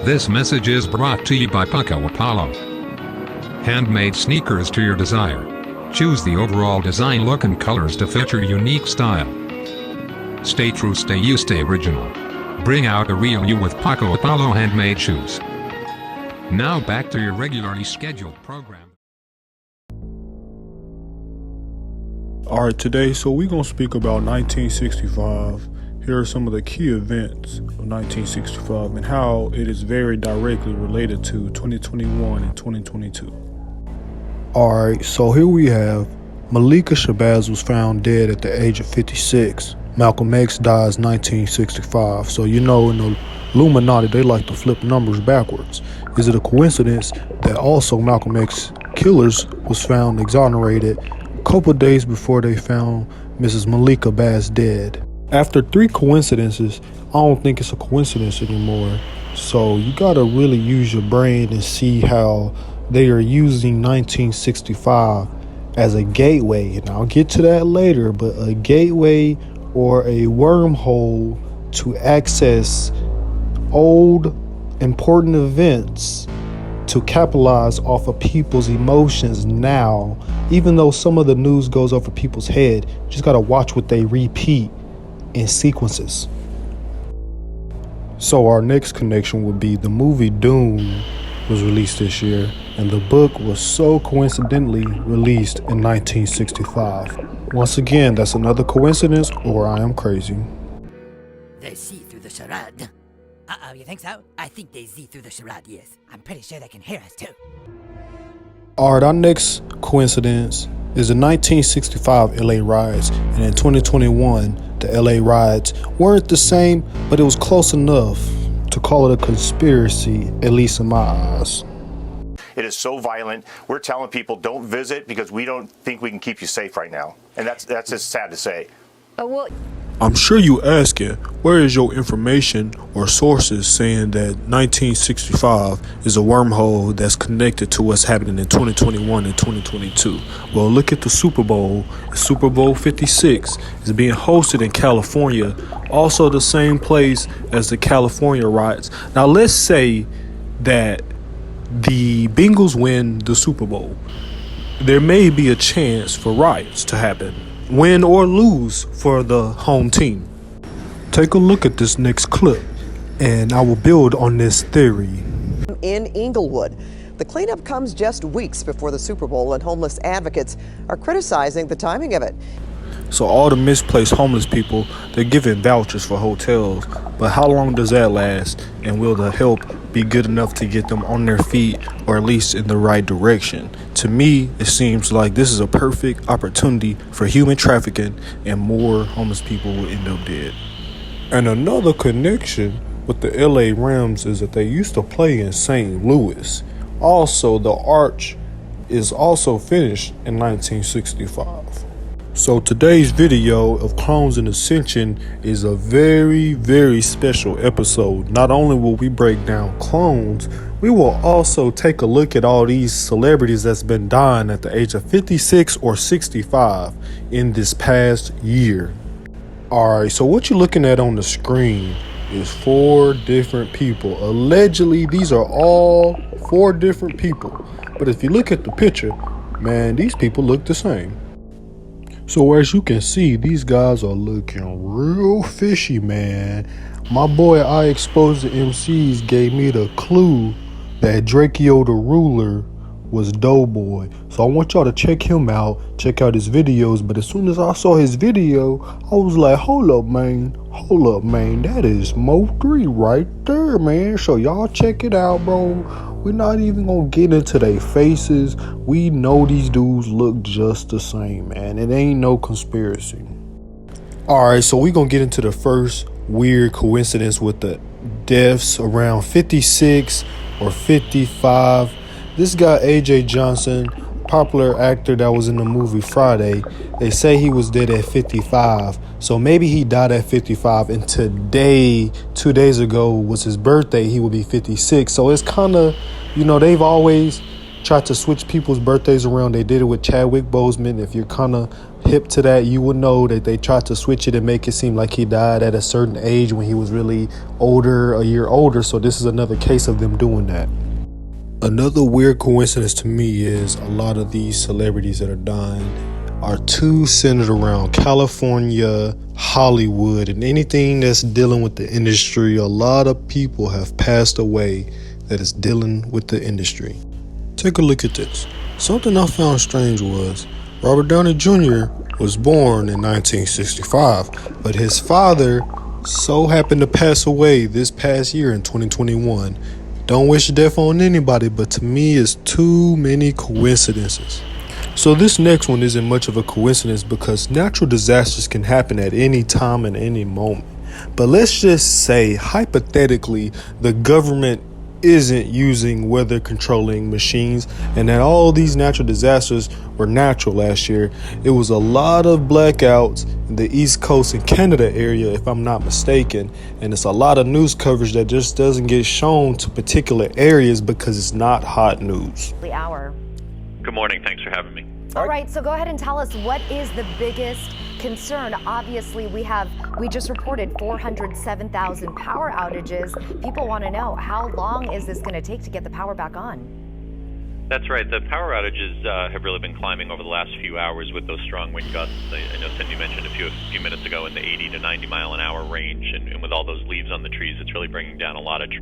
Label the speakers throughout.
Speaker 1: This message is brought to you by Paco Apollo. Handmade sneakers to your desire. Choose the overall design, look and colors to fit your unique style. Stay true, stay you, stay original. Bring out the real you with Paco Apollo handmade shoes. Now back to your regularly scheduled program.
Speaker 2: Alright, today, so we're going to speak about 1965. Here are some of the key events of 1965 and how it is very directly related to 2021 and 2022. Alright, so here we have Malika Shabazz was found dead at the age of 56. Malcolm X dies 1965. So you know in the Illuminati they like to flip numbers backwards. Is it a coincidence that also Malcolm X killers was found exonerated a couple of days before they found Mrs. Malika Bass dead? After 3 coincidences, I don't think it's a coincidence anymore. So you gotta really use your brain and see how they are using 1965 as a gateway. And I'll get to that later, but a gateway or a wormhole to access old important events to capitalize off of people's emotions now. Even though some of the news goes over people's head, you just gotta watch what they repeat in sequences. So our next connection would be the movie Dune was released this year, and the book was so coincidentally released in 1965. Once again, that's another coincidence, or I am crazy.
Speaker 3: They see through the charade. You think so? I think they see through the charade, yes. I'm pretty sure they can hear us too.
Speaker 2: Alright, our next coincidence is the 1965 LA riots, and in 2021, the LA riots weren't the same, but it was close enough to call it a conspiracy, at least in my eyes.
Speaker 4: It is so violent. We're telling people don't visit because we don't think we can keep you safe right now. And that's just sad to say.
Speaker 2: I'm sure you asking, where is your information or sources saying that 1965 is a wormhole that's connected to what's happening in 2021 and 2022? Well, look at the Super Bowl. Super Bowl 56 is being hosted in California, also the same place as the California riots. Now, let's say that the Bengals win the Super Bowl. There may be a chance for riots to happen, win or lose for the home team. Take a look at this next clip, and I will build on this theory.
Speaker 5: In Inglewood, the cleanup comes just weeks before the Super Bowl, and homeless advocates are criticizing the timing of it.
Speaker 2: So all the misplaced homeless people, they're giving vouchers for hotels, but how long does that last, and will the help be good enough to get them on their feet, or at least in the right direction? To me, it seems like this is a perfect opportunity for human trafficking, and more homeless people will end up dead. And another connection with the LA Rams is that they used to play in St. Louis. Also, the arch is also finished in 1965. So today's video of Clones in Ascension is a very, very special episode. Not only will we break down clones, we will also take a look at all these celebrities that's been dying at the age of 56 or 65 in this past year. Alright, so what you're looking at on the screen is 4 different people. Allegedly, these are all 4 different people. But if you look at the picture, man, these people look the same. So as you can see, these guys are looking real fishy, man. My boy I Exposed the MCs gave me the clue that Drakeo the Ruler was Doughboy. So I want y'all to check him out, check out his videos. But as soon as I saw his video, I was like, hold up, man, that is Mo 3 right there, man. So y'all check it out, bro. We're not even gonna get into their faces. We know these dudes look just the same, man. It ain't no conspiracy. Alright, so we're gonna get into the first weird coincidence with the deaths around 56 or 55. This guy, AJ Johnson, popular actor that was in the movie Friday, they say he was dead at 55. So maybe he died at 55, and today, 2 days ago, was his birthday. He would be 56. So it's kind of, you know, they've always tried to switch people's birthdays around. They did it with Chadwick Boseman. If you're kind of hip to that, you will know that they tried to switch it and make it seem like he died at a certain age when he was really older, a year older. So this is another case of them doing that. Another weird coincidence to me is a lot of these celebrities that are dying are too centered around California, Hollywood, and anything that's dealing with the industry. A lot of people have passed away that is dealing with the industry. Take a look at this. Something I found strange was Robert Downey Jr. was born in 1965, but his father so happened to pass away this past year in 2021. Don't wish death on anybody, but to me it's too many coincidences. So this next one isn't much of a coincidence because natural disasters can happen at any time and any moment. But let's just say, hypothetically, the government isn't using weather controlling machines and that all these natural disasters were natural last year. It was a lot of blackouts in the East Coast and Canada area, if I'm not mistaken, and it's a lot of news coverage that just doesn't get shown to particular areas because it's not hot news.
Speaker 6: The hour.
Speaker 7: Good morning. Thanks for having me.
Speaker 6: All right, so go ahead and tell us, what is the biggest concern? Obviously, we just reported 407,000 power outages. People want to know, how long is this going to take to get the power back on?
Speaker 7: That's right. The power outages have really been climbing over the last few hours with those strong wind gusts. I know Cindy mentioned a few minutes ago in the 80 to 90 mile an hour range, and with all those leaves on the trees, it's really bringing down a lot of trees.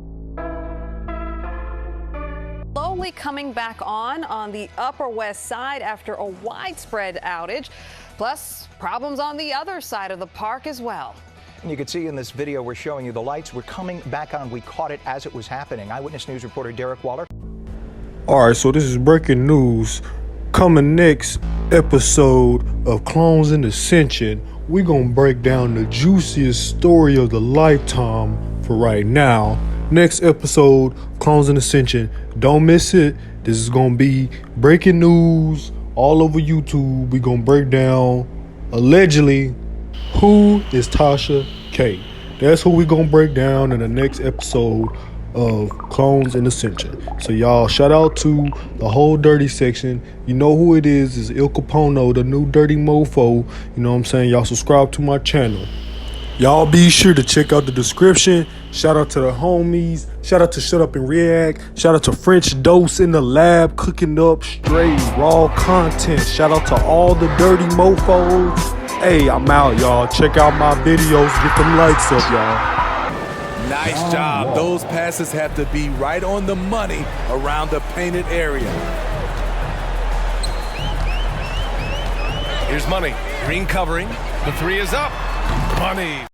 Speaker 8: Slowly coming back on the Upper West Side after a widespread outage, plus problems on the other side of the park as well.
Speaker 9: And you can see in this video we're showing you the lights were coming back on. We caught it as it was happening. Eyewitness News reporter Derek Waller.
Speaker 2: All right, so this is breaking news. Coming next episode of Clones in Ascension, we're going to break down the juiciest story of the lifetime for right now. Next episode, Clones in Ascension. Don't miss it. This is going to be breaking news all over YouTube. We're going to break down, allegedly, who is Tasha K. That's who we're going to break down in the next episode of Clones in Ascension. So y'all, shout out to the whole dirty section. You know who it is. It's Il Capono, the new dirty mofo. You know what I'm saying? Y'all subscribe to my channel. Y'all be sure to check out the description. Shout out to the homies. Shout out to Shut Up and React. Shout out to French Dose in the lab cooking up straight raw content. Shout out to all the dirty mofos. Hey, I'm out, y'all. Check out my videos. Get them likes up, y'all.
Speaker 10: Nice job. Those passes have to be right on the money around the painted area. Here's money. Green covering. The three is up. Money.